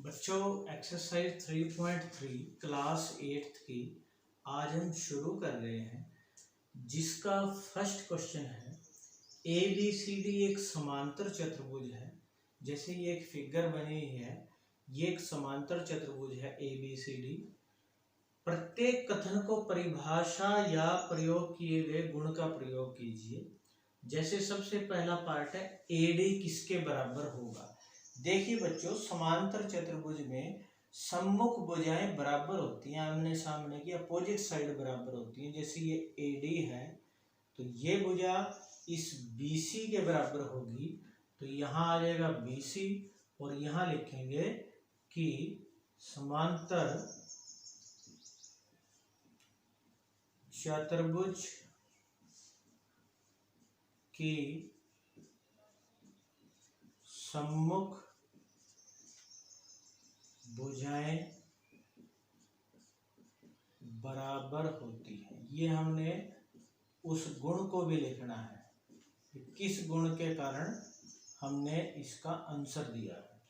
बच्चों exercise 3.3 class 8th की आज हम शुरू कर रहे हैं, जिसका फर्स्ट क्वेश्चन है ABCD एक समांतर चतुर्भुज है। जैसे ये एक फिगर बनी हुई है, ये एक समांतर चतुर्भुज है ABCD। प्रत्येक कथन को परिभाषा या प्रयोग किए गए गुण का प्रयोग कीजिए। जैसे सबसे पहला पार्ट है AD किसके बराबर होगा। देखिए बच्चों, समांतर चतुर्भुज में सम्मुख भुजाएं बराबर होती हैं, आमने सामने की अपोजिट साइड बराबर होती हैं। जैसे ये AD है तो ये भुजा इस BC के बराबर होगी, तो यहाँ आ जाएगा BC और यहाँ लिखेंगे कि समांतर चतुर्भुज की सम्मुख भुजाएं बराबर होती हैं। ये हमने उस गुण को भी लिखना है, किस गुण के कारण हमने इसका आंसर दिया है।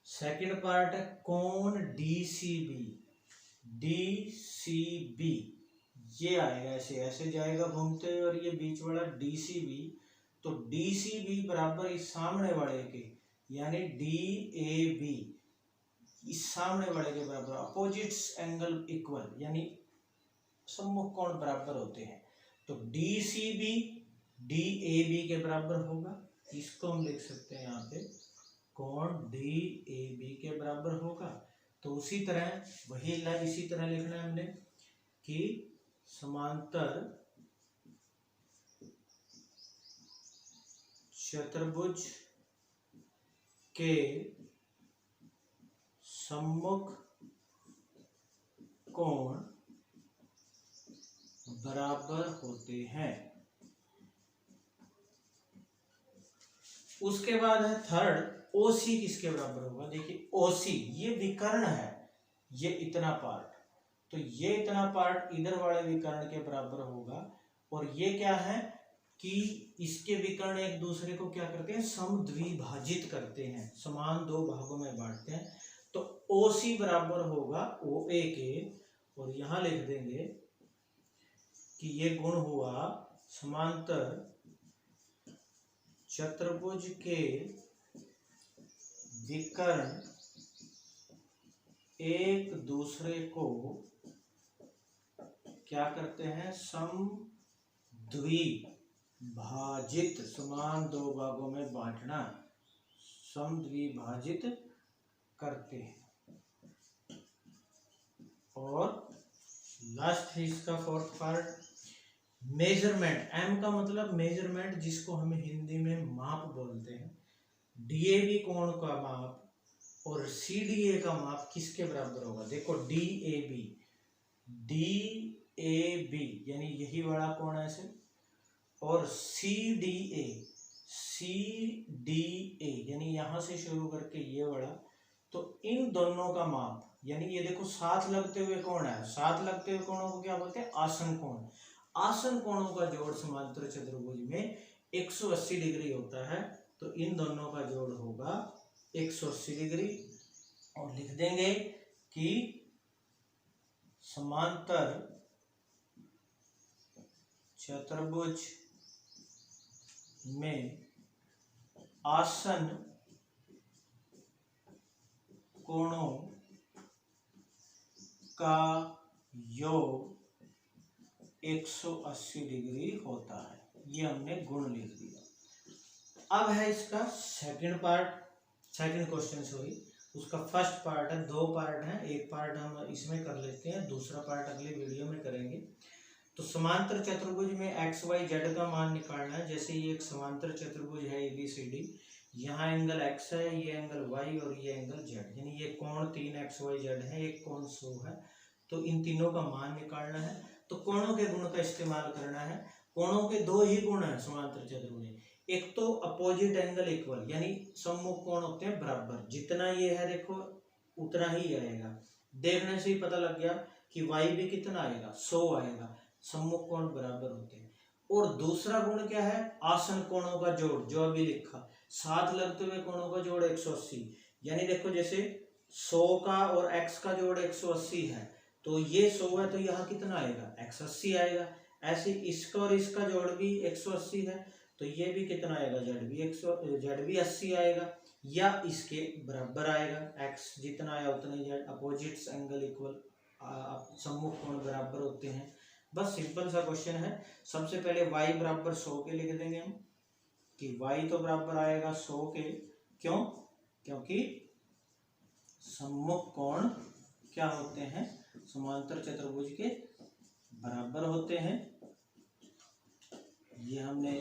सेकंड पार्ट है कोण DCB। DCB ये आएगा, ऐसे ऐसे जाएगा घूमते हुए, और ये बीच वाला DCB, तो DCB बराबर इस सामने वाले के यानी DAB इस सामने वाले के बराबर, अपोजिट्स एंगल इक्वल यानी सम्मुख कोण बराबर होते हैं। तो DCB DAB के बराबर होगा। इसको हम लिख सकते हैं यहाँ पे कोण DAB के बराबर होगा। तो उसी तरह वही इसी तरह लिखना है हमने कि समांतर चतुर्भुज के सम्मुख कोण बराबर होते हैं। उसके बाद है थर्ड OC किसके बराबर होगा। देखिए OC ये विकर्ण है, ये इतना पार्ट, तो ये इतना पार्ट इधर वाले विकर्ण के बराबर होगा। और ये क्या है कि इसके विकर्ण एक दूसरे को क्या करते हैं, समद्विभाजित करते हैं, समान दो भागों में बांटते हैं। तो OC बराबर होगा OA के, और यहां लिख देंगे कि ये गुण हुआ समांतर चतुर्भुज के विकर्ण एक दूसरे को क्या करते हैं, समद्विभाजित, समान दो भागों में बांटना, समद्विभाजित करते हैं। और लास्ट है इसका फोर्थ पार्ट मेजरमेंट। M का मतलब मेजरमेंट, जिसको हम हिंदी में माप बोलते हैं। DAB कोण का माप और CDA का माप किसके बराबर होगा। देखो DAB यानी यही वाला कोण है ऐसे, और CDA यानी यहां से शुरू करके ये वाला, तो इन दोनों का माप यानी ये देखो साथ लगते हुए कोण है, साथ लगते हुए कोणों को क्या बोलते हैं, आसन कोण। आसन कोणों का जोड़ समांतर चतुर्भुज में 180 डिग्री होता है, तो इन दोनों का जोड़ होगा 180 डिग्री। और लिख देंगे कि समांतर चतुर्भुज में आसन कोणों का योग 180 डिग्री होता है। ये हमने गुण लिख दिया। अब है इसका second part, second question sorry, उसका फर्स्ट पार्ट है, दो पार्ट है, एक पार्ट हम इसमें कर लेते हैं, दूसरा पार्ट अगले वीडियो में करेंगे। तो समांतर चतुर्भुज में XYZ का मान निकालना है। जैसे ये एक समांतर चतुर्भुज है ABCD, यहाँ एंगल X है, ये एंगल Y और ये एंगल Z, यानी ये कोण 3 XYZ है, एक कोण 100 है। तो इन तीनों का मान निकालना है। तो कोणों के गुण का इस्तेमाल करना है। कोणों के दो ही गुण हैं समांतर चतुर्भुज में, एक तो अपोजिट एंगल इक्वल यानी सम्मुख कोण होते हैं बराबर, जितना ये है देखो उतना ही आएगा। देखने से ही पता लग गया कि Y भी कितना आएगा, 100 आएगा, सम्मुख कोण बराबर होते हैं। और दूसरा गुण क्या है, आसन कोणों का जोड़, जो अभी लिखा, साथ लगते हुए कोणों का जोड़ 180। यानी देखो जैसे 100 का और x का जोड़ 180 है, तो ये 100 है तो यहाँ कितना आएगा, x 80 आएगा। ऐसे इसका और इसका जोड़ भी 180 है, तो ये भी कितना आएगा, z भी 80 आएगा, या इसके बराबर आएगा। x जितना आया उतना ही z, अपोजिट्स एंगल इक्वल, सम्मुख कोण बराबर होते हैं। बस सिंपल सा क्वेश्चन है। सबसे पहले y बराबर 100 के लिख देंगे हम, कि y तो बराबर आएगा 100 के, क्यों, क्योंकि सम्मुख कोण क्या होते हैं, समांतर चतुर्भुज के बराबर होते हैं। ये हमने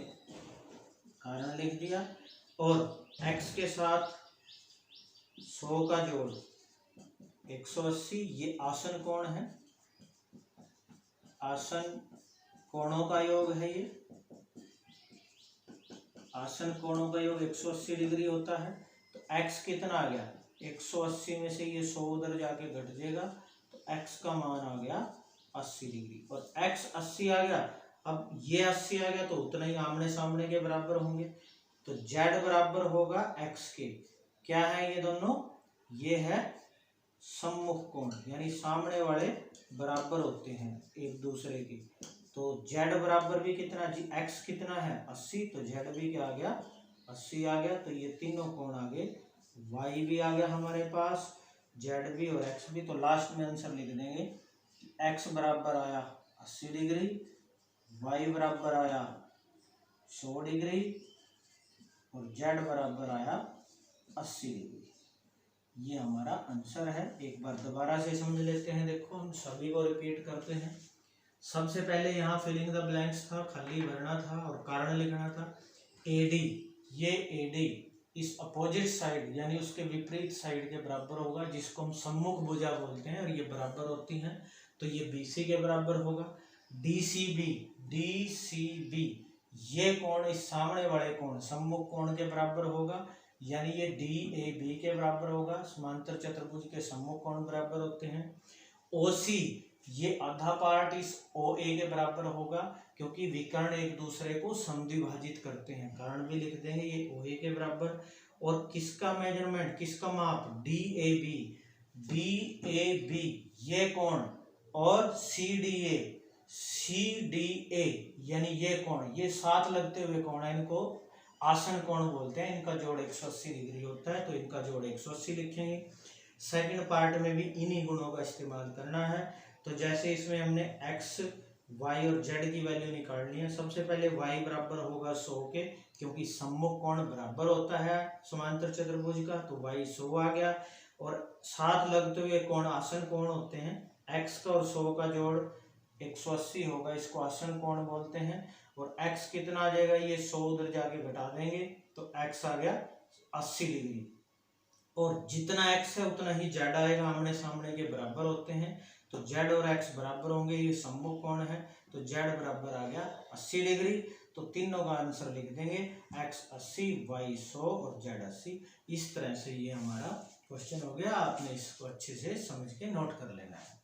कारण लिख दिया। और x के साथ 100 का जोड़ 180, ये आसन कोण है, आसन कोणों का योग है। ये आसन कोणों का योग 180 डिग्री होता है। तो x कितना आ गया, 180 में से ये 100 उधर जाके घट जाएगा, तो x का मान आ गया 80 डिग्री। और x 80 आ गया, अब ये 80 आ गया तो उतना ही आमने सामने के बराबर होंगे। तो z बराबर होगा x के, क्या है ये दोनों, ये है सम्मुख कोण, यानी सामने वाले बराबर होते हैं एक दूसरे के। तो z बराबर भी कितना, जी x कितना है 80, तो z भी क्या आ गया 80 आ गया। तो ये तीनों कोण आ गए, y भी आ गया हमारे पास, z भी और x भी। तो लास्ट में आंसर लिख देंगे, x बराबर आया 80 डिग्री, y बराबर आया 100 डिग्री, और z बराबर आया 80 डिग्री। ये हमारा आंसर है। एक बार दोबारा से समझ लेते हैं। देखो हम सभी को रिपीट करते हैं। सबसे पहले यहाँ फिलिंग द ब्लैंक्स था, खाली भरना था और कारण लिखना था। AD, ये AD इस अपोजिट साइड यानी उसके विपरीत साइड के बराबर होगा, जिसको हम सम्मुख भुजा बोलते हैं, और ये बराबर होती हैं, तो ये BC के बराबर होगा। DCB ये कोण इस सामने वाले कोण सम्मुख कोण के बराबर होगा, यानी ये DAB के बराबर होगा। समांतर चतुर्भुज के सम्मुख कोण बराबर होते हैं। OC ये आधा पार्ट इस OA के बराबर होगा, क्योंकि विकर्ण एक दूसरे को समद्विभाजित करते हैं, कारण भी लिख देंगे, ये OA के बराबर। और किसका मेजरमेंट, किसका माप, DAB ये कोण, और CDA यानी ये कोण, ये साथ लगते हुए कोण है, इनको आसन कोण बोलते हैं। इनका जोड़ 180 डिग्री होता है, तो इनका जोड़ 180 लिखेंगे। सेकंड पार्ट में भी इन्हीं गुणों का इस्तेमाल करना है। तो जैसे इसमें हमने x, y और z की वैल्यू निकालनी है। सबसे पहले y बराबर होगा 100 के, क्योंकि सम्मुख कोण बराबर होता है समांतर चतुर्भुज का, तो y 100 आ गया। और साथ लगते हुए कोण आसन कोण होते हैं, x का और 100 का जोड़ 180 होगा, इसको आसन कोण बोलते हैं। और x कितना आ जाएगा, ये 100 उधर जाके घटा देंगे, तो x आ गया 80 डिग्री। और जितना x है उतना ही z आएगा, आमने सामने के बराबर होते हैं, तो z और x बराबर होंगे, ये सम्मुख कोण है, तो z बराबर आ गया 80 डिग्री। तो तीनों का आंसर लिख देंगे, x 80, y 100 और z 80। इस तरह से ये हमारा क्वेश्चन हो गया। आपने इसको अच्छे से समझ के नोट कर लेना है।